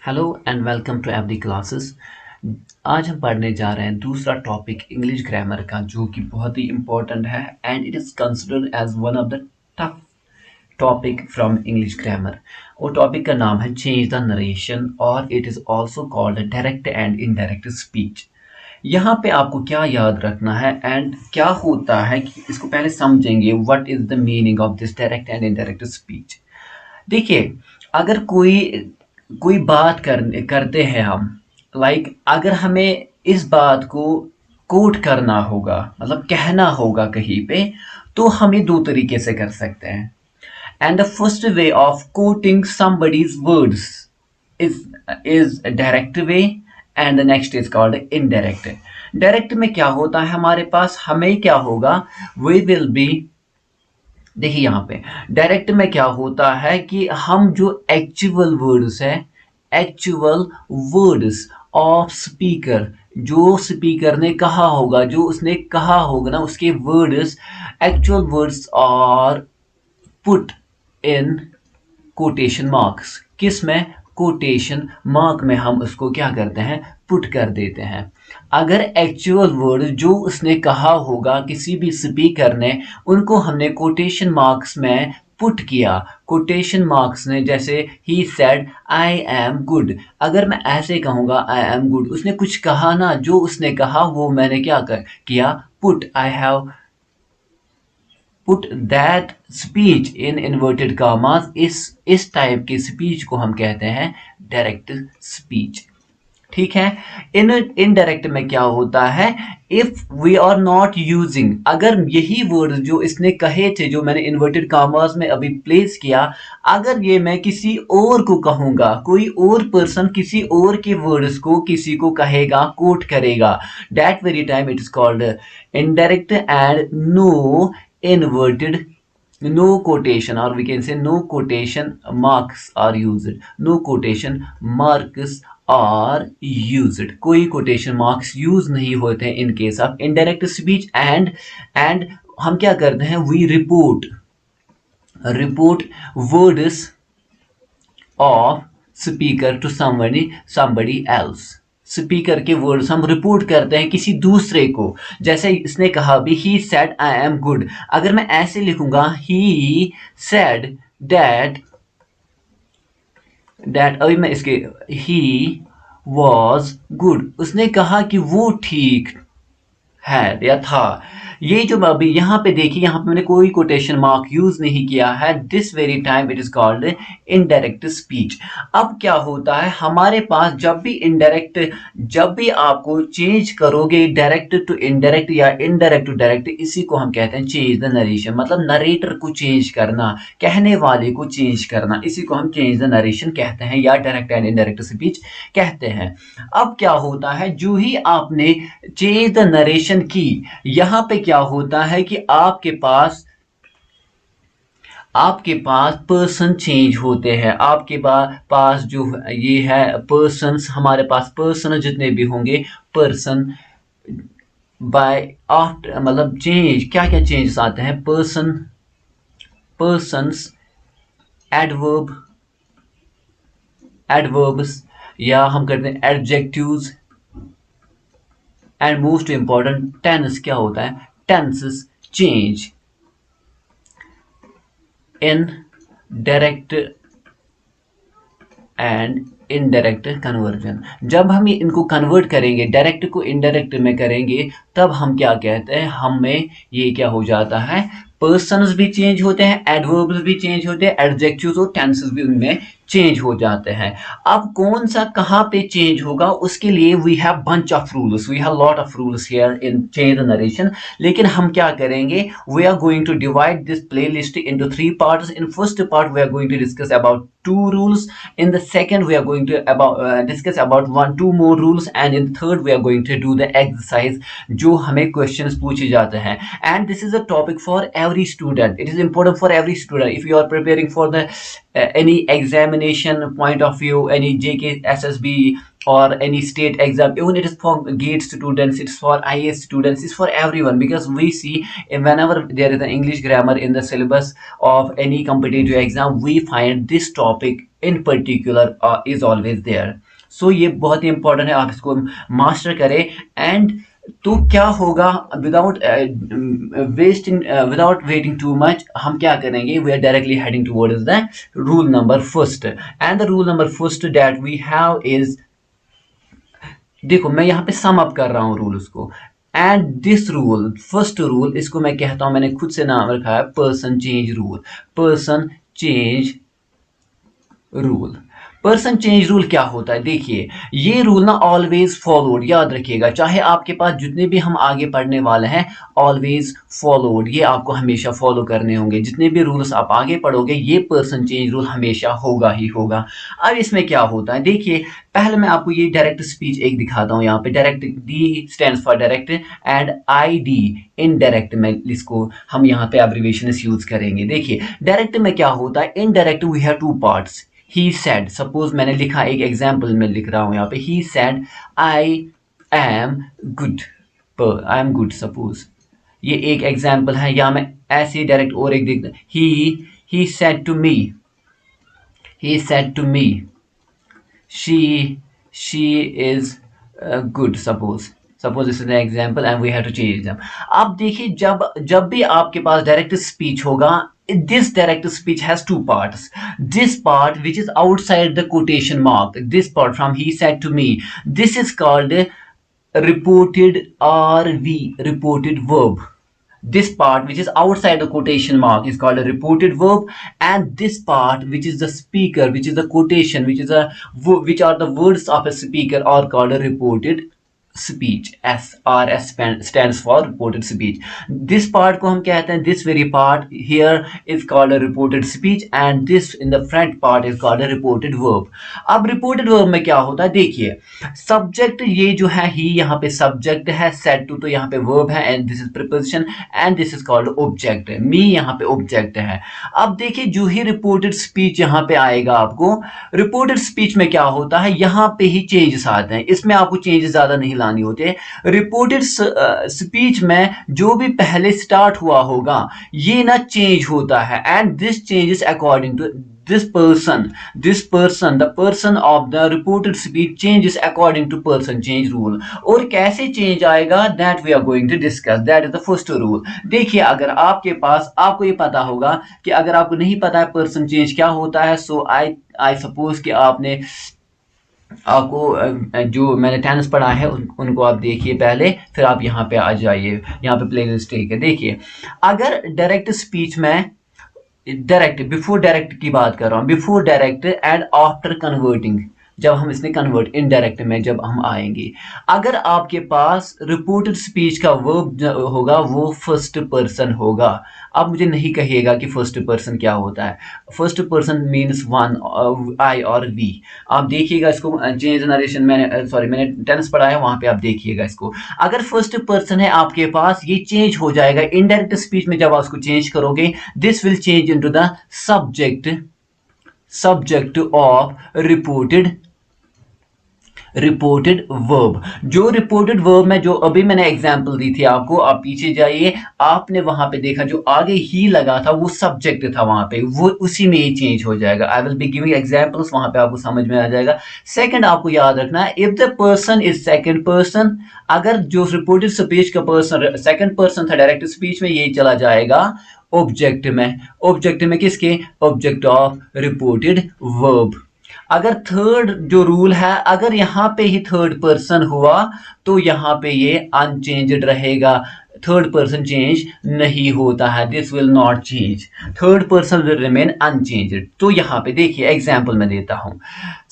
Hello and welcome to every classes. आज हम पढ़ने जा रहे हैं दूसरा टॉपिक इंग्लिश ग्रामर का, जो कि बहुत ही इम्पोर्टेंट है and it is considered as one of the tough topic from English grammar. और टॉपिक का नाम है चेंज द नरेशन, और it is also called direct and indirect speech. यहाँ पे आपको क्या याद रखना है एंड क्या होता है कि इसको पहले समझेंगे। What is the meaning of this direct and indirect speech. देखिए, अगर कोई कोई बात करते हैं हम, अगर हमें इस बात को कोट करना होगा, मतलब कहना होगा कहीं पे, तो हमें दो तरीके से कर सकते हैं। And the first way of coating somebody's words is is direct way, and the next is called indirect. Direct में क्या होता है, हमारे पास हमें क्या होगा, वी विल बी, देखिए यहाँ पे डायरेक्ट में क्या होता है कि हम जो एक्चुअल वर्ड्स है, एक्चुअल वर्ड्स ऑफ स्पीकर, जो स्पीकर ने कहा होगा, जो उसने कहा होगा ना, उसके words, actual words are put in quotation marks. किस में? कोटेशन मार्क में हम उसको क्या करते हैं, पुट कर देते हैं। अगर एक्चुअल वर्ड जो उसने कहा होगा किसी भी स्पीकर ने, उनको हमने कोटेशन मार्क्स में पुट किया। कोटेशन मार्क्स ने, जैसे he said I am good, अगर मैं ऐसे कहूँगा आई एम गुड, उसने कुछ कहा ना, जो उसने कहा वो मैंने क्या किया, put, I have put that speech in inverted commas. इस टाइप की स्पीच को हम कहते हैं डायरेक्ट स्पीच। ठीक है। इन इनडायरेक्ट में क्या होता है, if we are not using, अगर यही वर्ड जो इसने कहे थे, जो मैंने इन्वर्टेड कॉमास में अभी प्लेस किया, अगर ये मैं किसी और को कहूंगा, कोई और पर्सन किसी और के वर्ड्स को किसी को कहेगा, कोट करेगा, that very time it is called indirect and no inverted, no quotation, or we can say no quotation marks are used, no quotation marks are used, कोई quotation marks use नहीं होते हैं in case of indirect speech। and हम क्या करते हैं, we report words of speaker to somebody else। Speaker के words हम रिपोर्ट करते हैं किसी दूसरे को। जैसे इसने कहा भी, he said I am good, अगर मैं ऐसे लिखूंगा, ही सेड दैट अभी मैं इसके, ही वॉज गुड, उसने कहा कि वो ठीक है या था। ये जो अभी यहाँ पे देखिए, यहाँ पे मैंने कोई कोटेशन मार्क यूज नहीं किया है। This very time it is called indirect speech. अब क्या होता है हमारे पास, जब भी इनडायरेक्ट, जब भी आपको चेंज करोगे डायरेक्ट टू इनडायरेक्ट या इनडायरेक्ट टू डायरेक्ट, इसी को हम कहते हैं चेंज द नरेशन। मतलब नरेटर को चेंज करना, कहने वाले को चेंज करना, इसी को हम चेंज द नरेशन कहते हैं या डायरेक्ट एंड इनडायरेक्ट स्पीच कहते हैं। अब क्या होता है, जो ही आपने चेंज द नरेशन की, यहां पे क्या होता है कि आपके पास पर्सन चेंज होते हैं। आपके पास जो ये है पर्सन्स, हमारे पास पर्सन जितने भी होंगे, पर्सन बाय आफ्टर, मतलब चेंज, क्या क्या चेंजेस आते हैं, पर्सन्स, एडवर्ब, एडवर्ब्स, या हम करते हैं adjectives, and most important tense. क्या होता है, tenses change in direct and indirect conversion. जब हम इनको कन्वर्ट करेंगे, डायरेक्ट को इनडायरेक्ट में करेंगे, तब हम क्या कहते हैं, हमें ये क्या हो जाता है, पर्सन्स भी चेंज होते हैं, एडवर्ब्स भी चेंज होते हैं, एडजेक्टिव्स और टेंसेस भी उनमें चेंज हो जाते हैं। अब कौन सा कहाँ पे चेंज होगा, उसके लिए we have bunch of rules, we have lot of rules here in change the narration. लेकिन हम क्या करेंगे, we are going to divide this playlist into 3 parts. In first part we are going to discuss about 2 rules. In the second we are going to discuss about 2 more rules, and in third we are going to do the exercise जो हमें questions पूछे जाते हैं। And this is a topic for every student, it is important for every student if you are preparing for the any examination point of view, any JK SSB or any state exam, even it is for GATE students, it's for IAS students, it's for everyone, because we see whenever there is an English grammar in the syllabus of any competitive exam, we find this topic in particular is always there. So ये बहुत ही important है, आप इसको master करें। And तो क्या होगा, without waiting too much, हम क्या करेंगे, we are directly heading towards the rule number first. And the rule number first that we have is, देखो मैं यहाँ पे सम अप कर रहा हूँ रूल उसको। And this rule, first rule, इसको मैं कहता हूँ, मैंने खुद से नाम रखा है person change rule. Person change rule. Person change rule क्या होता है, देखिए ये रूल ना ऑलवेज फॉलोड, याद रखिएगा, चाहे आपके पास जितने भी हम आगे पढ़ने वाले हैं, ऑलवेज फॉलोड, ये आपको हमेशा फॉलो करने होंगे। जितने भी रूल्स आप आगे पढ़ोगे ये पर्सन चेंज रूल हमेशा होगा ही होगा। अब इसमें क्या होता है, देखिए पहले मैं आपको ये डायरेक्ट स्पीच एक दिखाता हूँ। यहाँ पे direct, D stands for direct and I D indirect में, इसको हम यहाँ पे एब्रिविएशन यूज करेंगे। देखिए डायरेक्ट में क्या होता है, indirect we have two parts. He said, suppose मैंने लिखा, एक एग्जाम्पल में लिख रहा हूं यहाँ पे, he said I am good, I am good, suppose ये एक एग्जाम्पल है। या मैं ऐसे डायरेक्ट और एक देख, he said to me, he said to me she is good, suppose this is an example and we have to change them। अब देखिए जब जब भी आपके पास डायरेक्ट स्पीच होगा, this direct speech has two parts, this part which is outside the quotation mark, this part from he said to me, this is called reported RV, reported verb। This part which is outside the quotation mark is called a reported verb, and this part which is the speaker, which is the quotation, which are the words of a speaker, are called a reported speech। SRS stands for reported speech। this part को हम कहते हैं, this very part here is called a reported speech, and this in the front part is called a reported verb। अब reported verb में क्या होता है, देखिए subject ये जो है ही, यहाँ पे subject है, said to तो यहाँ पे verb है, and this is preposition, and this is called object। me यहाँ पे object है। अब देखिए जो ही reported speech यहाँ पे आएगा, आपको reported speech में क्या होता है, यहाँ पे ही changes आते हैं, इसमें आपको changes ज्यादा नहीं लानी होते। रिपोर्टेड स्पीच में जो भी पहले स्टार्ट हुआ होगा ये ना चेंज होता है, and this changes according to this person, the person of the reported speech changes according to person change rule। और कैसे चेंज आएगा, that we are going to discuss, that is the first rule। देखिए अगर आपके पास, आपको ये पता होगा कि अगर आपको नहीं पता है person change क्या होता है, so I suppose कि आपने, आपको जो मैंने टेंस पढ़ा है उनको आप देखिए पहले, फिर आप यहाँ पे आ जाइए, यहाँ पे प्लेलिस्ट ठीक है। देखिए अगर डायरेक्ट स्पीच में, डायरेक्ट, बिफोर डायरेक्ट की बात कर रहा हूँ, before direct and after converting, जब हम इसमें कन्वर्ट इनडायरेक्ट में जब हम आएंगे, अगर आपके पास रिपोर्टेड स्पीच का वर्ब होगा वो फर्स्ट पर्सन होगा। अब मुझे नहीं कहिएगा कि फर्स्ट पर्सन क्या होता है, फर्स्ट पर्सन मीन्स वन, आई और वी। आप देखिएगा इसको, चेंज नरेशन मैंने, सॉरी मैंने टेंस पढ़ा है, वहां पे आप देखिएगा इसको। अगर फर्स्ट पर्सन है आपके पास, ये चेंज हो जाएगा इनडायरेक्ट स्पीच में, जब आप उसको चेंज करोगे, this will change into the subject of reported verb. जो रिपोर्टेड वर्ब में, जो अभी मैंने एग्जांपल दी थी आपको, आप पीछे जाइए, आपने वहां पे देखा जो आगे ही लगा था वो सब्जेक्ट था, वहां पे वो उसी में ही चेंज हो जाएगा। I will be giving examples, वहां पे आपको समझ में आ जाएगा। सेकंड आपको याद रखना है, if the person is second person, अगर जो रिपोर्टेड स्पीच का पर्सन सेकंड पर्सन था डायरेक्ट स्पीच में, ये चला जाएगा ऑब्जेक्ट में। ऑब्जेक्ट में किसके, ऑब्जेक्ट ऑफ रिपोर्टेड वर्ब। अगर थर्ड जो रूल है, अगर यहां पे ही थर्ड पर्सन हुआ तो यहां पे ये अनचेंज्ड रहेगा, थर्ड पर्सन चेंज नहीं होता है, this will not change, third person will remain unchanged. तो यहां पे देखिए एग्जांपल मैं देता हूं,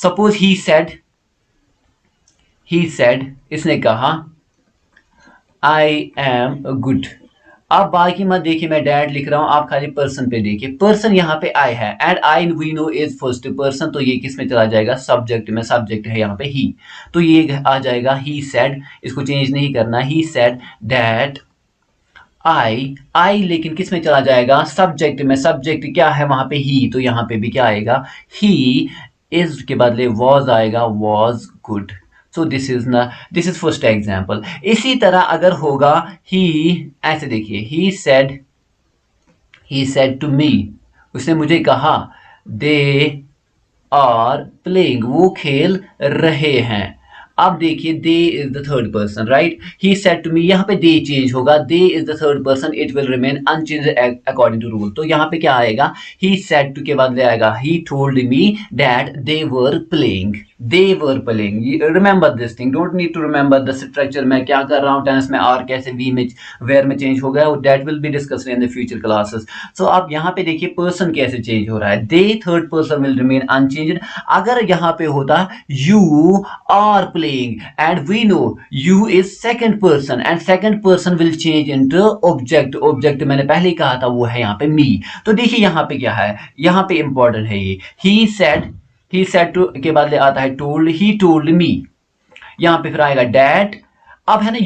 सपोज ही सेड, इसने कहा आई एम गुड। आप बाकी मत देखिए, मैं डैड लिख रहा हूं, आप खाली पर्सन पे देखिए। पर्सन यहाँ पे आई है, and I we know is first person, तो ये किस में चला जाएगा, सब्जेक्ट में। सब्जेक्ट है यहाँ पे ही, तो ये आ जाएगा ही सेड, इसको चेंज नहीं करना, ही सेड दैट आई लेकिन किस में चला जाएगा, सब्जेक्ट में। सब्जेक्ट क्या है वहां पे, ही, तो यहाँ पे भी क्या आएगा, ही इज के बदले वॉज आएगा, was good. So this is first example. इसी तरह अगर होगा ही, ऐसे देखिए, ही सेड टू मी, उसने मुझे कहा, दे आर प्लेइंग, वो खेल रहे हैं। अब देखिए they is the third person, right. He said to me, यहाँ पे दे चेंज होगा, they is the third person, it will remain unchange according to rule. तो यहाँ पे क्या आएगा, ही सेड टू के बदले आएगा he told me that they were playing, they were playing. Remember this thing, don't need to remember the structure, मैं क्या कर रहा हूँ टेंस में, आर कैसे वी में वेयर में चेंज हो गया, that will be discussed in the future classes. So अब यहाँ पे देखिए पर्सन कैसे चेंज हो रहा है, they third person will remain unchanged. अगर यहाँ पे होता you are playing and we know you is second person and second person will change into object, object मैंने पहले ही कहा था वो है यहाँ पे मी। तो देखिए यहाँ पे क्या है, यहाँ पे इंपॉर्टेंट है ये, ही सेड टू के बदले आता है टोल्ड, ही टोल्ड मी। यहाँ पे फिर आएगा डैट। अब है ना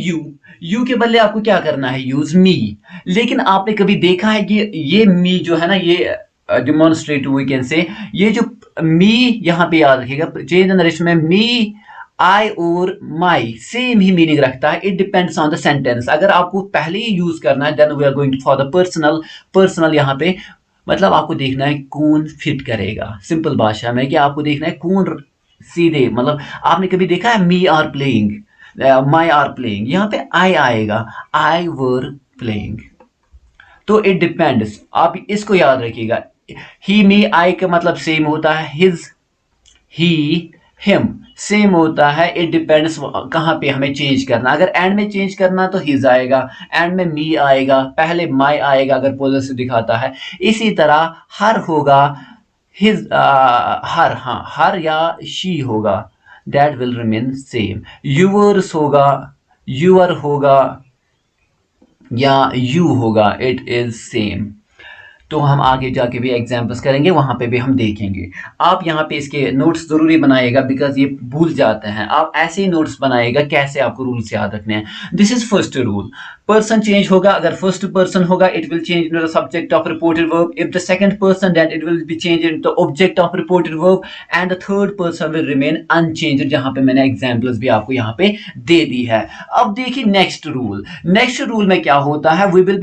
यू के बदले आपको क्या करना है, यूज मी। लेकिन आपने कभी देखा है कि ये मी जो है ना, ये डिमॉन्स्ट्रेटिव वी कैन से, ये जो मी यहाँ पे याद रखिएगा, चेंज नरेशन में मी आई और माई सेम ही मीनिंग रखता है, it depends on the sentence. अगर आपको पहले ही यूज करना है then we are going for the personal, personal यहाँ पे मतलब आपको देखना है कौन फिट करेगा, सिंपल भाषा में कि आपको देखना है कौन सीधे, मतलब आपने कभी देखा है me are playing, my are playing, यहाँ पे आई आएगा, आई वर प्लेइंग। तो इट डिपेंड्स, आप इसको याद रखिएगा। ही मी आई का मतलब सेम होता है, हिज ही हिम सेम होता है, इट डिपेंड्स कहाँ पे हमें चेंज करना। अगर एंड में चेंज करना तो हिज आएगा, एंड में मी आएगा, पहले माई आएगा अगर पॉजेसिव दिखाता है। इसी तरह हर होगा, हिज हर, हाँ हर या शी होगा, that will remain same. Yours होगा, यूअर होगा या यू होगा, इट इज सेम। तो हम आगे जाके भी एग्जाम्पल्स करेंगे, वहां पे भी हम देखेंगे। आप यहाँ पे इसके नोट्स जरूरी बनाइएगा बिकॉज ये भूल जाते हैं। आप ऐसे ही नोट्स बनाइएगा कैसे आपको रूल्स याद रखने हैं। This is first rule, person change होगा, अगर फर्स्ट पर्सन होगा it will change in the subject of reported verb, if the second person then it will be change in the object of reported verb and the third person will remain unchanged, जहां पे मैंने examples भी आपको यहाँ पे दे दी है। अब देखिए नेक्स्ट रूल, नेक्स्ट रूल में क्या होता है, we will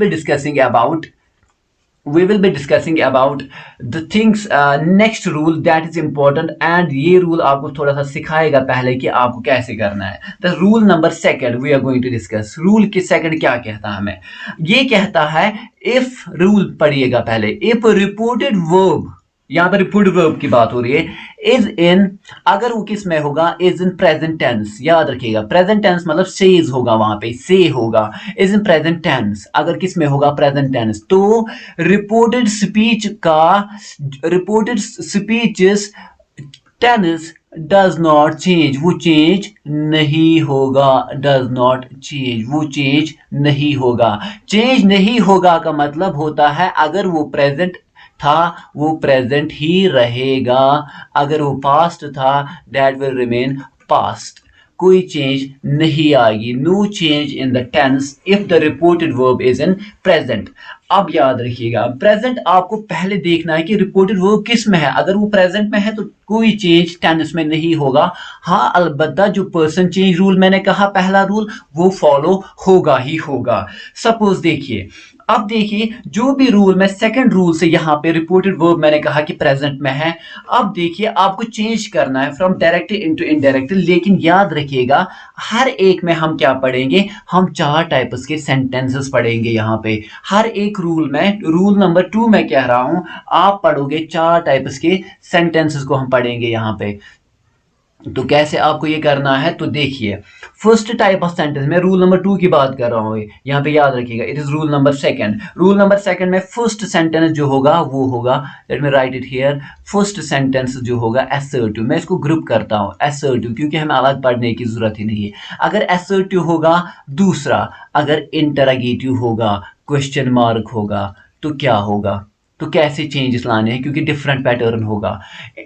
be discussing about the things, next rule that is important, and ये rule आपको थोड़ा सा सिखाएगा पहले कि आपको कैसे करना है। the rule number second we are going to discuss, rule के second क्या कहता है हमें, ये कहता है if rule पढ़िएगा पहले, if reported verb, यहाँ पर रिपोर्टेड वर्ब की बात हो रही है, इज इन, अगर वो किस में होगा, इज इन प्रेजेंट टेंस, याद रखिएगा प्रेजेंट टेंस मतलब सेज होगा, वहां पे से होगा, इज इन प्रेजेंट टेंस अगर किस में होगा, प्रेजेंट टेंस, तो रिपोर्टेड स्पीच का, reported speeches tense does not change, वो चेंज नहीं होगा, डज नॉट चेंज, वो चेंज नहीं होगा। चेंज नहीं होगा का मतलब होता है अगर वो प्रेजेंट था वो प्रेजेंट ही रहेगा, अगर वो पास्ट था दैट विल रिमेन पास्ट, कोई चेंज नहीं आएगी, no change in the tense if the reported verb is in present. अब याद रखिएगा प्रेजेंट आपको पहले देखना है कि रिपोर्टेड वर्ब किस में है, अगर वो प्रेजेंट में है तो कोई चेंज टेंस में नहीं होगा। हाँ अलबत्ता जो पर्सन चेंज रूल मैंने कहा पहला रूल वो फॉलो होगा ही होगा। सपोज देखिए, अब देखिए जो भी रूल में सेकंड रूल से यहाँ पे रिपोर्टेड वर्ब मैंने कहा कि प्रेजेंट में है, अब देखिए आपको चेंज करना है फ्रॉम डायरेक्ट इनटू इनडायरेक्ट, लेकिन याद रखिएगा हर एक में हम क्या पढ़ेंगे, हम चार टाइप्स के सेंटेंसेस पढ़ेंगे यहाँ पे हर एक रूल में। रूल नंबर 2 मैं कह रहा हूं आप पढ़ोगे चार टाइप्स के सेंटेंसेस को हम पढ़ेंगे यहाँ पे। तो कैसे आपको ये करना है, तो देखिए फर्स्ट टाइप ऑफ सेंटेंस में रूल नंबर 2 की बात कर रहा हूँ, यहाँ पे याद रखिएगा it is rule number second. Rule number second में फर्स्ट सेंटेंस जो होगा वो होगा, late me write it here, first sentence जो होगा असर्टिव, मैं इसको ग्रुप करता हूँ असर्टिव क्योंकि हमें अलग पढ़ने की जरूरत ही नहीं है। अगर असर्टिव होगा दूसरा, अगर इंटरोगेटिव होगा, क्वेश्चन मार्क होगा, तो क्या होगा, तो कैसे चेंजेस लाने हैं क्योंकि डिफरेंट पैटर्न होगा।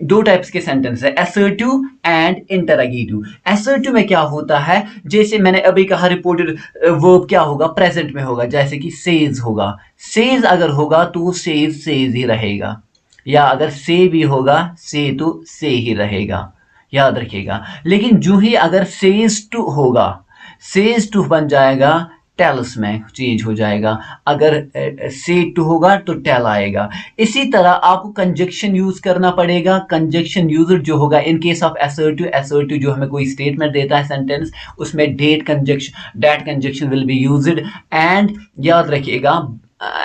दो टाइप्स के सेंटेंस है असर्टिव एंड इंटरोगेटिव। असर्टिव में क्या होता है, जैसे मैंने अभी कहा रिपोर्टेड वर्ब क्या होगा, प्रेजेंट में होगा, जैसे कि सेज होगा, सेज अगर होगा तो सेज ही रहेगा, या अगर से भी होगा से तो से ही रहेगा, याद रखिएगा। लेकिन जो ही अगर सेज टू होगा, सेज टू बन जाएगा टेल्स में चेंज हो जाएगा। अगर सेड टू होगा तो टेल आएगा। इसी तरह आपको कंजक्शन यूज करना पड़ेगा। कंजक्शन यूज्ड जो होगा in case of assertive, assertive जो हमें कोई स्टेटमेंट देता है सेंटेंस, उसमें that conjunction will be used. And याद रखिएगा,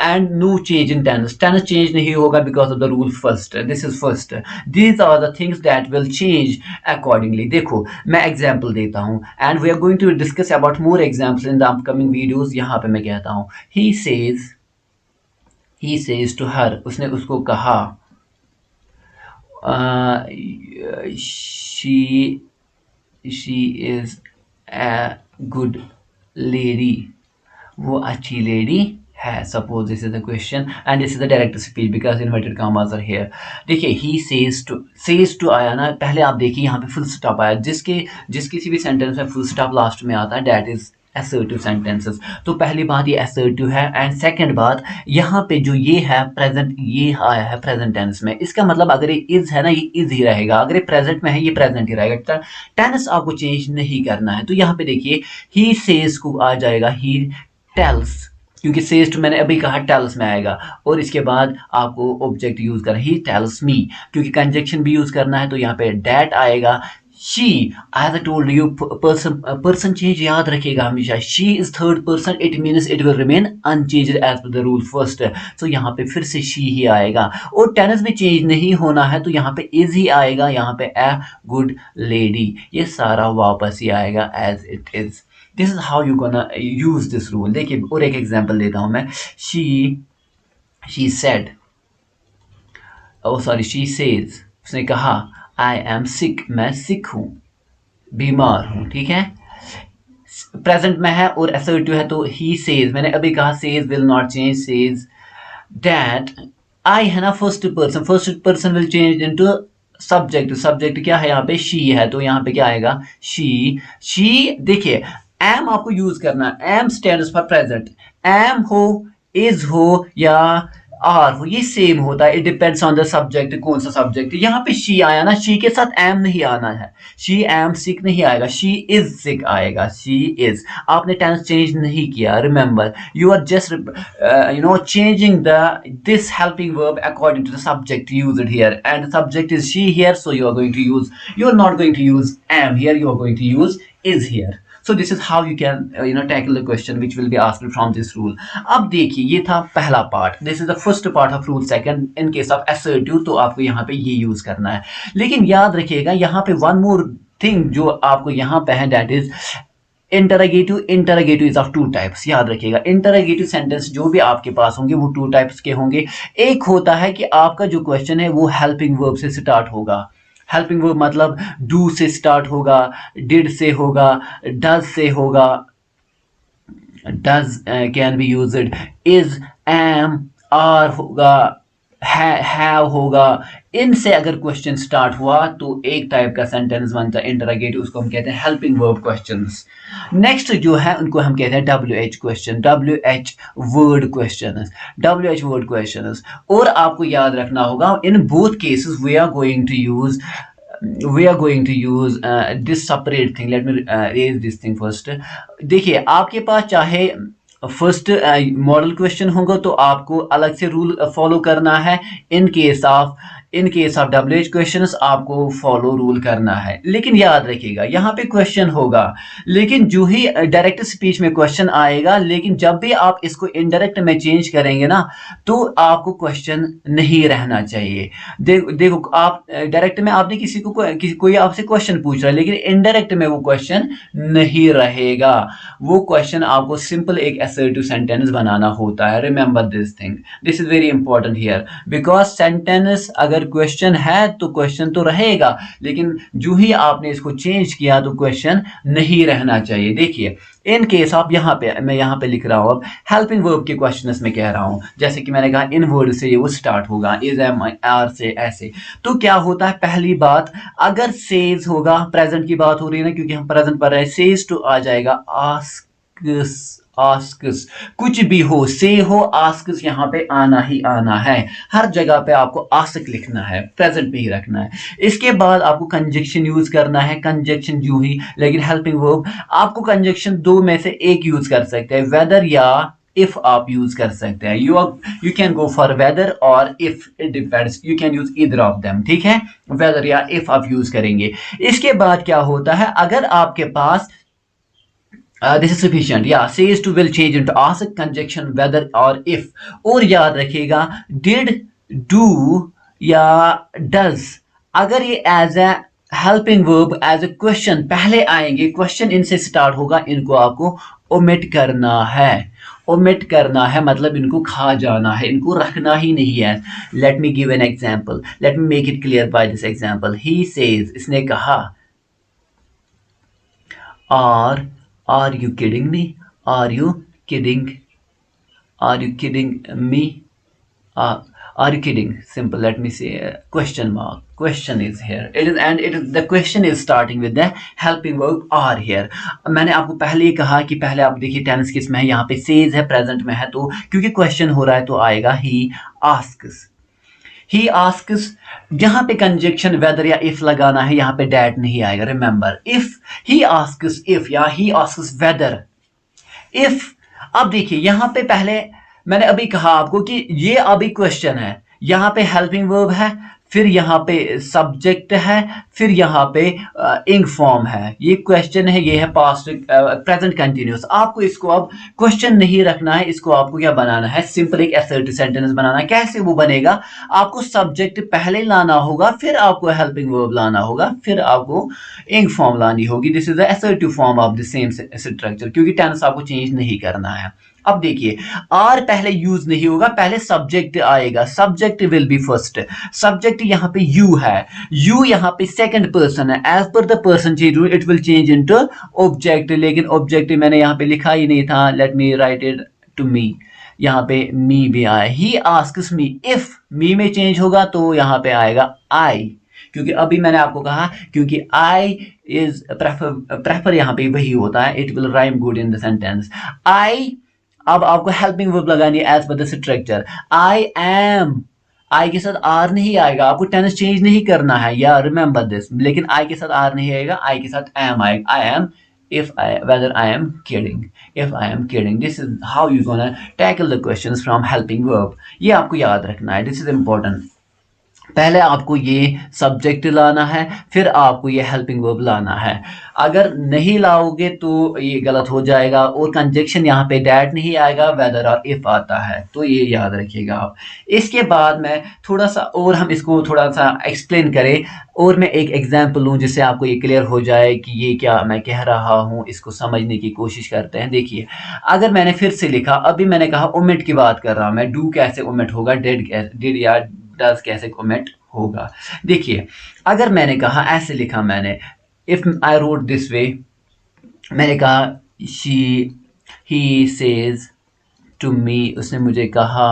and no change in tense, tense change नहीं होगा because of the rule first, this is first, these are the things that will change accordingly। देखो मैं example देता हूँ and we are going to discuss about more examples in the upcoming videos। यहाँ पे मैं कहता हूँ he says to her, उसने उसको कहा, she is a good lady, वो अच्छी लेडी है। Suppose this is the question and this is the direct speech because inverted commas are here. देखिए ही सेज टू आया ना, पहले आप देखिए यहाँ पे फुल स्टॉप आया। जिस किसी भी सेंटेंस में फुल स्टॉप लास्ट में आता है दैट इज assertive sentences। तो पहली बात ये assertive है। एंड सेकंड बात यहाँ पे जो ये है प्रेजेंट, ये आया है प्रेजेंट टेंस में, इसका मतलब अगर ये इज है ना, ये इज ही रहेगा। अगर ये प्रेजेंट में है ये प्रेजेंट ही रहेगा। टेंस आपको चेंज नहीं करना है। तो यहाँ पे देखिए ही सेज को आ जाएगा ही टेल्स, क्योंकि सेज टू मैंने अभी कहा टेल्स में आएगा। और इसके बाद आपको ऑब्जेक्ट यूज करना, ही टेल्स मी, क्योंकि कंजक्शन भी यूज करना है तो यहाँ पे डेट आएगा। She, as I told you, person change याद रखिएगा हमेशा। She is third person, it means it will remain unchanged as per the rule first. तो यहाँ पे फिर से शी ही आएगा। और टेंस भी चेंज नहीं होना है तो यहाँ पे इज ही आएगा। यहाँ पे ए गुड लेडी, ये सारा वापस ही आएगा as it is. This is how you gonna use this rule. देखिए और एक एग्जांपल देता हूं मैं। She said, oh sorry, she says, उसने कहा, आई एम सिक, मैं सिक हूं, बीमार हूं। ठीक है, प्रेजेंट में है और असर्टिव है तो ही सेज, मैंने अभी कहा says will not change, says that, I है ना first person will change into subject. Subject क्या है यहाँ पे, शी है, तो यहाँ पे क्या आएगा, शी। देखिए एम आपको यूज करना, am stands for present. Am हो, इज हो या आर हो, ये सेम होता है। It depends on the subject, कौन सा सब्जेक्ट। यहाँ पे शी आया ना, शी के साथ एम नहीं आना है। शी एम सिक नहीं आएगा, शी इज सिक आएगा। शी इज, आपने टेंस चेंज नहीं किया। Remember, you are just changing this helping verb according to the subject used here, and the subject is she here, so you are not going to use am here, you are going to use is here। So this is how you can tackle the question which will be asked from this rule। अब देखिए ये था पहला part, this is the first part of rule second. In case of assertive तो आपको यहाँ पे ये यूज करना है। लेकिन याद रखिएगा यहाँ पे वन मोर थिंग जो आपको यहाँ पे है, that is interrogative. Interrogative is of two types, याद रखिएगा। इंटरोगेटिव सेंटेंस जो भी आपके पास होंगे वो टू टाइप्स के होंगे। एक होता है कि आपका जो क्वेश्चन है वो हेल्पिंग वर्ब से स्टार्ट होगा। हेल्पिंग वर्ब मतलब डू से स्टार्ट होगा, डिड से होगा, डज से होगा, does can be used, is, am, are होगा, हैव होगा। इनसे अगर क्वेश्चन स्टार्ट हुआ तो एक टाइप का सेंटेंस बनता है इंटरोगेटिव, उसको हम कहते हैं हेल्पिंग वर्ब क्वेश्चंस। नेक्स्ट जो है उनको हम कहते हैं WH question, WH word questions, WH word questions. और आपको याद रखना होगा in both cases we are going to use this separate thing। let me raise this thing first। देखिए आपके पास चाहे फर्स्ट मॉडल क्वेश्चन होगा तो आपको अलग से रूल फॉलो करना है। इन केस ऑफ WH क्वेश्चंस आपको फॉलो रूल करना है। लेकिन याद रखिएगा यहाँ पे क्वेश्चन होगा, लेकिन जो ही डायरेक्ट स्पीच में क्वेश्चन आएगा, लेकिन जब भी आप इसको इनडायरेक्ट में चेंज करेंगे ना तो आपको क्वेश्चन नहीं रहना चाहिए। देखो आप डायरेक्ट में आपने कोई आपसे क्वेश्चन पूछ रहा है, लेकिन इनडायरेक्ट में वो क्वेश्चन नहीं रहेगा। वो क्वेश्चन आपको सिंपल एक असर्टिव सेंटेंस बनाना होता है। Remember this thing, this is very important here, because sentence अगर क्वेश्चन है तो क्वेश्चन तो रहेगा, लेकिन जो ही आपने इसको चेंज किया तो क्वेश्चन नहीं रहना चाहिए। देखिए इन केस ऑफ मैं यहाँ पे लिख रहा हूँ अब हेल्पिंग वर्ब के क्वेश्चन में कह रहा हूँ, जैसे कि मैंने कहा इन वर्ड से ये वो स्टार्ट होगा, इज, एम, आर से ऐसे। तो क्या होता है, पहली बात अगर सेज होगा, प्रेजेंट की बात हो रही है ना क्योंकि हम प्रेजेंट पर रहे, सेज टू आ जाएगा आस्क्स, कुछ भी हो, से हो, आस्क्स यहाँ पे आना ही आना है। हर जगह पे आपको आस्क लिखना है, प्रेजेंट पे ही रखना है। इसके बाद आपको कंजक्शन यूज करना है, कंजक्शन यू ही, लेकिन हेल्पिंग वर्ब आपको कंजक्शन दो में से एक यूज कर सकते हैं, वेदर या इफ आप यूज कर सकते हैं। You can go for whether और if, it depends, you can use either of them, ठीक है। वेदर या इफ आप यूज करेंगे। इसके बाद क्या होता है, अगर आपके पास this is sufficient, yeah, says to will change into ask, conjunction whether or if। और याद रखिएगा did, do या does, अगर ये as a helping verb, as a question पहले आएंगे, क्वेश्चन इनसे स्टार्ट होगा, इनको आपको ओमिट करना है। ओमिट करना है मतलब इनको खा जाना है, इनको रखना ही नहीं है। Let me give an example, let me make it clear by this example. He says, इसने कहा, Are you kidding me? Are you kidding? Are you kidding me? Are you kidding? Simple. Let me say question mark. Question is here. It is, and it is, the question is starting with the helping verb are here. मैंने आपको पहले ही कहा कि पहले आप देखिए tense किस में है, यहाँ पे says है, प्रेजेंट में है, तो क्योंकि क्वेश्चन हो रहा है तो आएगा he asks। ही आस्क्स, जहां पे कंजक्शन वेदर या इफ लगाना है, यहां पे डैट नहीं आएगा। Remember, if he asks if या ही आस्क्स वेदर, इफ। अब देखिए यहां पे पहले मैंने अभी कहा आपको कि ये अभी क्वेश्चन है, यहां पे हेल्पिंग वर्ब है, फिर यहाँ पे सब्जेक्ट है, फिर यहाँ पे इंग फॉर्म है। ये क्वेश्चन है, ये है पास्ट प्रेजेंट कंटिन्यूस। आपको इसको अब क्वेश्चन नहीं रखना है, इसको आपको क्या बनाना है, सिंपल एक असर्टिव सेंटेंस बनाना है। कैसे वो बनेगा, आपको सब्जेक्ट पहले लाना होगा, फिर आपको हेल्पिंग वर्ब लाना होगा, फिर आपको इंग फॉर्म लानी होगी। This is the assertive form of the same structure, क्योंकि टेंस आपको चेंज नहीं करना है। अब देखिए आर पहले यूज नहीं होगा, पहले सब्जेक्ट आएगा, subject will be first. Subject यहाँ पे यू है, यू यहाँ पे सेकंड पर्सन है, as per the person change rule it will change into object, लेकिन ऑब्जेक्ट मैंने यहाँ पे लिखा ही नहीं था। Let me write it to me, यहाँ पे मी भी आया। ही आस्क्स मी, इफ मी में चेंज होगा तो यहाँ पे आएगा आई, क्योंकि अभी मैंने आपको कहा क्योंकि आई इज प्रेफर यहाँ पे वही होता है, it will rhyme good in the sentence. I, अब आपको हेल्पिंग वर्ब लगानी है as per the structure. I am, I के साथ आर नहीं आएगा, आपको टेंस चेंज नहीं करना है, या रिमेंबर दिस। लेकिन आई के साथ आर नहीं आएगा, आई के साथ एम आएगा। I am if I, whether I am kidding, if I am kidding, this is how you gonna tackle the questions from helping verb। ये आपको याद रखना है, this is important। पहले आपको ये सब्जेक्ट लाना है, फिर आपको ये हेल्पिंग वर्ब लाना है। अगर नहीं लाओगे तो ये गलत हो जाएगा, और कंजक्शन यहाँ पे डैट नहीं आएगा, वेदर और इफ आता है, तो ये याद रखिएगा आप। इसके बाद मैं थोड़ा सा और हम इसको थोड़ा सा एक्सप्लेन करें, और मैं एक एग्जाम्पल लूँ जिससे आपको ये क्लियर हो जाए कि ये क्या मैं कह रहा हूँ, इसको समझने की कोशिश करते हैं। देखिए अगर मैंने फिर से लिखा, अभी मैंने कहा ओमिट की बात कर रहा हूँ मैं, डू कैसे ओमिट होगा, डिड या डज कैसे कमेंट होगा। देखिए अगर मैंने कहा, ऐसे लिखा मैंने, if I wrote this way, मैंने कहा she, he says to me, उसने मुझे कहा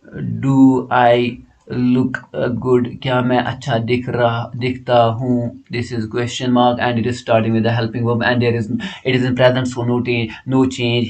डू आई लुक गुड, क्या मैं अच्छा दिखता हूँ। This is question mark and it is starting with the helping verb and there is, it is in present so no change.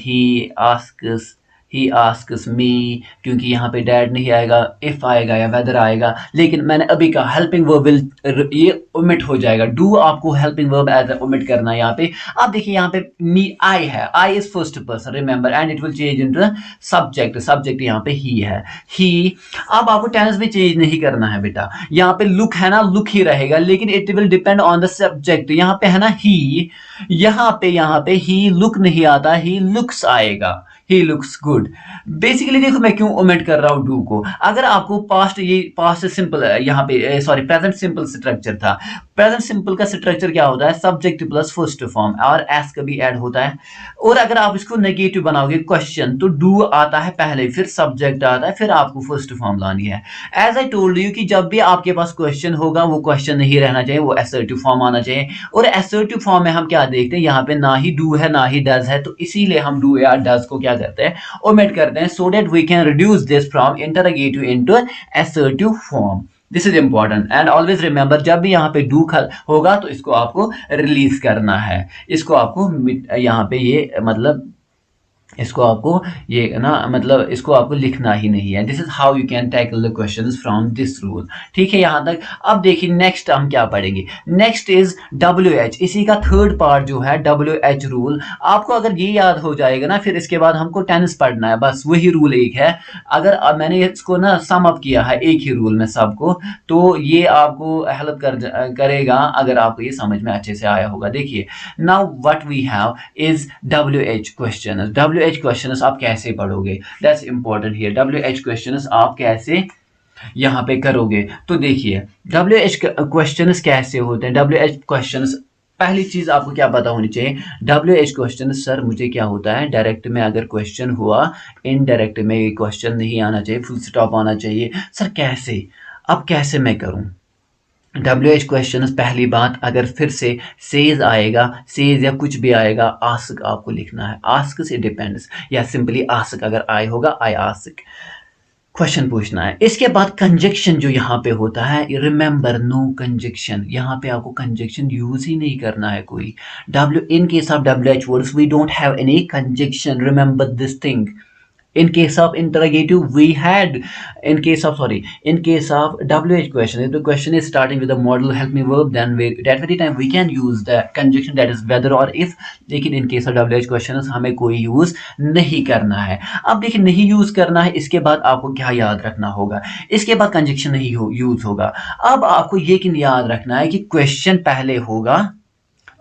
He asks me, क्योंकि यहाँ पे डैड नहीं आएगा, इफ आएगा या वेदर आएगा। लेकिन मैंने अभी कहा हेल्पिंग वर्ब विल, ये ओमिट हो जाएगा। डू आपको हेल्पिंग वर्ब एज ओमिट करना है यहाँ पे। अब देखिए यहाँ पे मी आई है, I is first person remember, and it will change into subject, subject यहाँ पे ही है, ही। अब आपको टेंस भी चेंज नहीं करना है बेटा, यहाँ पे लुक है ना, लुक ही रहेगा, लेकिन it will depend on the subject. यहाँ पे है ना ही, यहाँ पे ही लुक नहीं आता, ही लुक्स आएगा, ही लुक्स गुड। बेसिकली देखो मैं क्यों ओमिट कर रहा हूँ डू को। अगर आपको पास्ट, ये पास्ट सिंपल यहाँ पे सॉरी प्रेजेंट सिंपल स्ट्रक्चर था। प्रेजेंट सिंपल का स्ट्रक्चर क्या होता है, सब्जेक्ट प्लस फर्स्ट फॉर्म, और एस कभी ऐड होता है। और अगर आप इसको नेगेटिव बनाओगे क्वेश्चन, तो डू आता है पहले, फिर सब्जेक्ट आता है, फिर आपको फर्स्ट फॉर्म लानी है। एज आई टोल्ड यू कि जब भी आपके पास क्वेश्चन होगा, वो क्वेश्चन नहीं रहना चाहिए, वो असर्टिव फॉर्म आना चाहिए। और असर्टिव फॉर्म में हम क्या देखते हैं, यहाँ पे ना ही डू है ना ही डज है, तो इसीलिए हम डू या डज को क्या करते हैं, ओमिट करते हैं, so that we can reduce this from interrogative into assertive form. This is important and always remember, जब भी यहाँ पे डू होगा तो इसको आपको रिलीज करना है, इसको आपको यहाँ पे ये मतलब इसको आपको ये ना मतलब इसको आपको लिखना ही नहीं है। This is how you can tackle the questions from this rule. ठीक है यहाँ तक। अब देखिए नेक्स्ट हम क्या पढ़ेंगे। नेक्स्ट इज WH, इसी का थर्ड पार्ट जो है WH रूल। आपको अगर ये याद हो जाएगा ना, फिर इसके बाद हमको टेंस पढ़ना है, बस वही रूल एक है। अगर अब मैंने इसको ना सम अप किया है एक ही रूल में सबको, तो ये आपको हेल्प करेगा अगर आपको ये समझ में अच्छे से आया होगा। देखिए now what we have is WH question. WH question आप कैसे पढ़ोगे, that's important here. WH question आप कैसे यहाँ पे करोगे, तो देखिए WH क्वेश्चंस कैसे होते हैं। WH क्वेश्चंस, पहली चीज आपको क्या पता होनी चाहिए। WH क्वेश्चन सर मुझे क्या होता है, डायरेक्ट में अगर क्वेश्चन हुआ, इनडायरेक्ट में क्वेश्चन नहीं आना चाहिए, फुल स्टॉप आना चाहिए। सर कैसे, अब कैसे मैं करूं। WH क्वेश्चन पहली बात, अगर फिर से सेज आएगा, सेज या कुछ भी आएगा, आस्क आपको लिखना है। आस्क से डिपेंड्स या सिंपली आस्क अगर आई होगा, आई आस्क क्वेश्चन पूछना है। इसके बाद कंजक्शन जो यहाँ पे होता है, रिमेंबर नो कंजक्शन, यहाँ पे आपको कंजक्शन यूज ही नहीं करना है कोई। In case of WH words we don't have any conjunction, remember this thing. In case of interrogative we had, in case of WH question, if the question is starting with a modal help me verb, then that very time we can use the conjunction that is whether or if। लेकिन in case of WH question हमें कोई use नहीं करना है। अब देखिए नहीं use करना है, इसके बाद आपको क्या याद रखना होगा, इसके बाद कंजक्शन नहीं यूज होगा। अब आपको ये याद रखना है कि क्वेश्चन पहले होगा,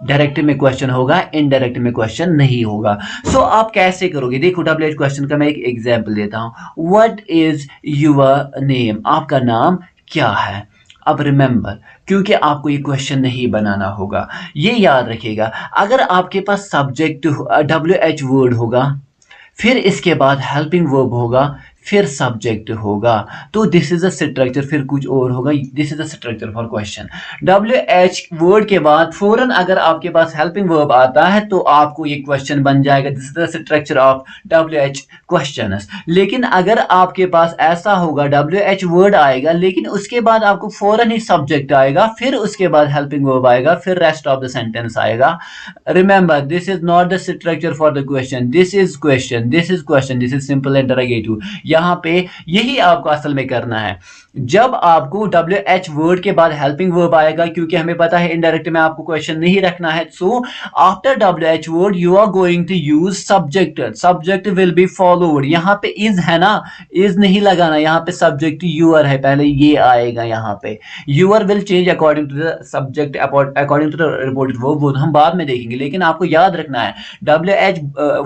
डायरेक्ट में क्वेश्चन होगा, इनडायरेक्ट में क्वेश्चन नहीं होगा। सो आप कैसे करोगे, देखो WH क्वेश्चन का मैं एक एग्जांपल देता हूं। व्हाट इज योर नेम, आपका नाम क्या है। अब रिमेंबर, क्योंकि आपको ये क्वेश्चन नहीं बनाना होगा, ये याद रखिएगा। अगर आपके पास सब्जेक्ट WH वर्ड होगा, फिर इसके बाद हेल्पिंग वर्ब होगा, फिर सब्जेक्ट होगा, तो दिस इज अ स्ट्रक्चर, फिर कुछ और होगा। This is a structure for question. WH word के बाद फौरन अगर आपके पास हेल्पिंग वर्ब आता है तो आपको ये क्वेश्चन बन जाएगा। This is the structure of WH question. लेकिन अगर आपके पास ऐसा होगा, WH वर्ड आएगा लेकिन उसके बाद आपको फौरन ही सब्जेक्ट आएगा, फिर उसके बाद हेल्पिंग वर्ब आएगा, फिर रेस्ट ऑफ द सेंटेंस आएगा। Remember this is not the structure for the question, this is question, this is question, this is simple interrogative. यहाँ पे यही आपको असल में करना है। जब आपको WH वर्ड के बाद हेल्पिंग वर्ब आएगा, क्योंकि हमें पता है इनडायरेक्ट में आपको क्वेश्चन नहीं रखना है, so after WH word you are going to use subject, subject will be followed. यहाँ पे इज है ना, इज नहीं लगाना, यहाँ पे सब्जेक्ट यूर है, पहले ये आएगा। यहाँ पे your will change according to the subject, according to the reported verb, वो हम बाद में देखेंगे। लेकिन आपको याद रखना है WH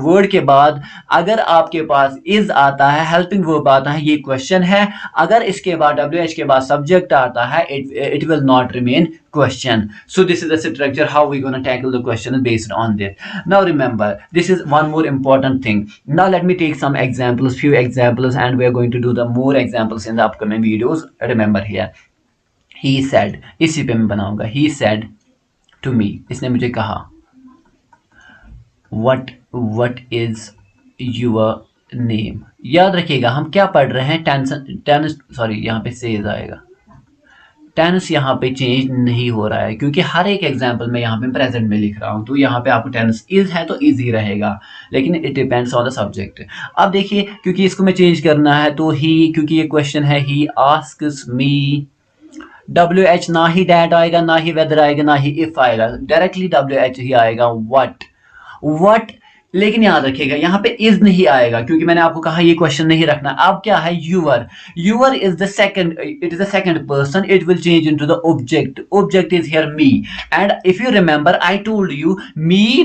वर्ड के बाद अगर आपके पास इज आता है, हेल्पिंग वर्ब आता है, ये क्वेश्चन है। अगर इसके बाद WH के बाद सब्जेक्ट आता है, it will not remain question. So this is the structure how we're going to tackle the question based on this. Now remember, this is one more important thing. Now let me take some examples, few examples, and we're going to do the more examples in the upcoming videos. Remember here, he said, इसी पे मैं बनाऊंगा। he said to me, इसने मुझे कहा। what is your name, याद रखिएगा हम क्या पढ़ रहे हैं, टेंस सॉरी यहाँ पे सेज आएगा, टेंस यहाँ पे चेंज नहीं हो रहा है, क्योंकि हर एक एग्जांपल में यहाँ पे प्रेजेंट में लिख रहा हूँ, तो यहाँ पे आपको टेंस इज है तो इज ही रहेगा, लेकिन it depends on the subject. अब देखिए क्योंकि इसको मैं चेंज करना है, तो ही, क्योंकि ये क्वेश्चन है, ही आस्क्स मी। WH ना ही डैट आएगा, ना ही वेदर आएगा, ना ही इफ आएगा, डायरेक्टली WH ही आएगा। वट, लेकिन याद रखिएगा यहाँ पे इज नहीं आएगा, क्योंकि मैंने आपको कहा ये क्वेश्चन नहीं रखना। अब क्या है, your, your is the second, it is the second person, it will change into the object, object is here me. And if you remember I told you me,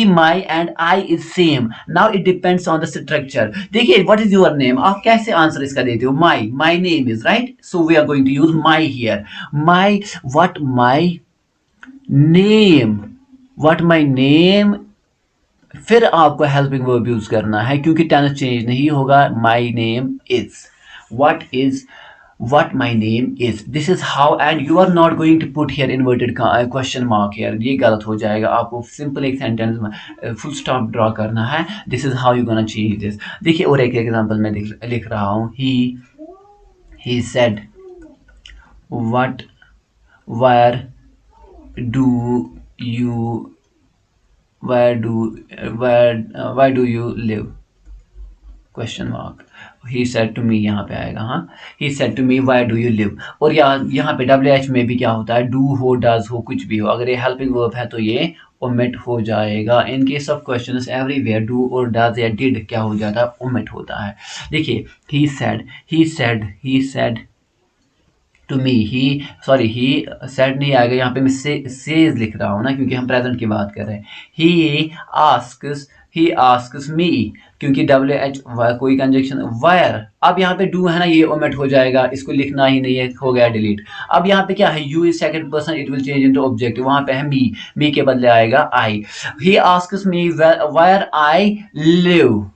my and I is same. Now it depends on the structure. देखिए what is your name, आप कैसे answer इसका देते हो, my name is, right? So we are going to use my here. What my name, फिर आपको helping verb use करना है, क्योंकि टेंस चेंज नहीं होगा। My name is, what my name is, this is how, and you are not going to put here inverted question mark here, ये गलत हो जाएगा। आपको सिंपल एक सेंटेंस में फुल स्टॉप ड्रॉ करना है। This is how you gonna change this. देखिए और एक एग्जांपल में लिख रहा हूँ, he said where do you where do where do you live, question mark. He said to me यहाँ पे आएगा, हाँ। He said to me why do you live. और यहाँ पे डब्ल्यू एच में भी क्या होता है, डू हो, डज हो, कुछ भी हो, अगर ये हेल्पिंग वर्ब है तो ये ओमिट हो जाएगा। In case of questions everywhere do और डज या डिड क्या हो जाता है, ओमिट होता है। देखिए, he said to me, he said नहीं आएगा, यहाँ पे मैं सेज लिख रहा हूँ ना, क्योंकि हम प्रेजेंट की बात कर रहे हैं। ही आस्क्स मी, क्योंकि डब्ल्यू एच कोई कंजक्शन, वायर, अब यहाँ पे डू है ना, ये ओमिट हो जाएगा, इसको लिखना ही नहीं है, हो गया डिलीट। अब यहाँ पे क्या है, you is second person, it will change into object, वहां पे है मी के बदले आएगा I. He asks me where I live,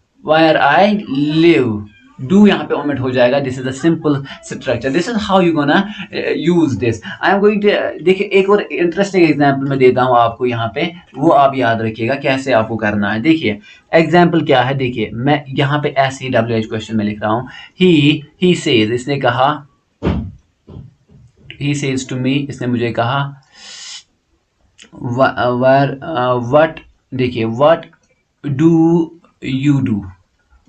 do यहाँ पे ओमिट हो जाएगा। This is a simple structure, this is how you gonna use this. I am going to, देखिए एक और इंटरेस्टिंग एग्जांपल मैं देता हूँ आपको यहाँ पे, वो आप याद रखिएगा कैसे आपको करना है। देखिए एग्जांपल क्या है, देखिए मैं यहाँ पे ऐसे ही डब्ल्यू एच क्वेश्चन में लिख रहा हूँ। ही सेज, इसने कहा, ही सेज टू मी, इसने मुझे कहा, वट, देखिए what do you do,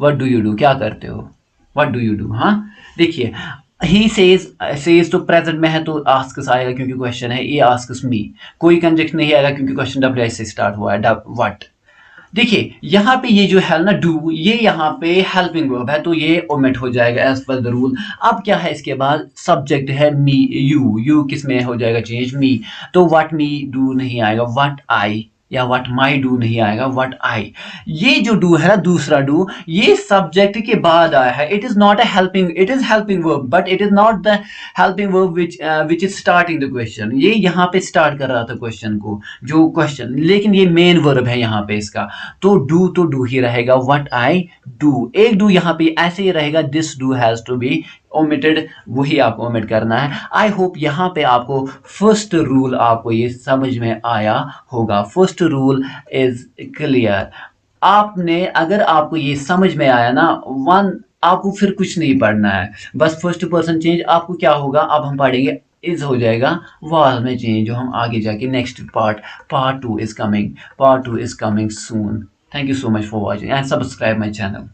what do you do, क्या करते हो, वट डू यू डू, हाँ। देखिए ही सेज तो प्रेजेंट में है तो आस्क्स आएगा क्योंकि क्वेश्चन है, ये आस्क्स मी, कोई कंजक्शन नहीं आएगा क्योंकि क्वेश्चन डब्ल्यू से स्टार्ट हुआ है, वट। देखिए यहाँ पे ये जो है ना डू, ये यहाँ पे हेल्पिंग वर्ब है तो ये ओमिट हो जाएगा एज पर द रूल। अब क्या है, इसके बाद सब्जेक्ट है मी, यू किस में हो जाएगा चेंज, मी, तो व्हाट मी डू नहीं आएगा, व्हाट आई, या व्हाट माई डू नहीं आएगा, व्हाट आई। ये जो डू है ना, दूसरा डू, ये सब्जेक्ट के बाद आया है, it is not a helping, it is helping verb but it is not the helping verb which is starting the question. ये यहाँ पे स्टार्ट कर रहा था क्वेश्चन को, जो क्वेश्चन, लेकिन ये मेन वर्ब है यहाँ पे इसका, तो डू ही रहेगा, व्हाट आई डू। एक डू यहाँ पे ऐसे ही रहेगा, this do has to be omitted, वही आपको ओमिट करना है। आई होप यहाँ पे आपको फर्स्ट रूल आपको ये समझ में आया होगा। First rule is clear. आपने, अगर आपको ये समझ में आया ना, वन, आपको फिर कुछ नहीं पढ़ना है, बस फर्स्ट पर्सन चेंज आपको क्या होगा, अब हम पढ़ेंगे इज हो जाएगा वाज में चेंज, जो हम आगे जाके next part two is coming soon. Thank you so much for watching and subscribe my channel.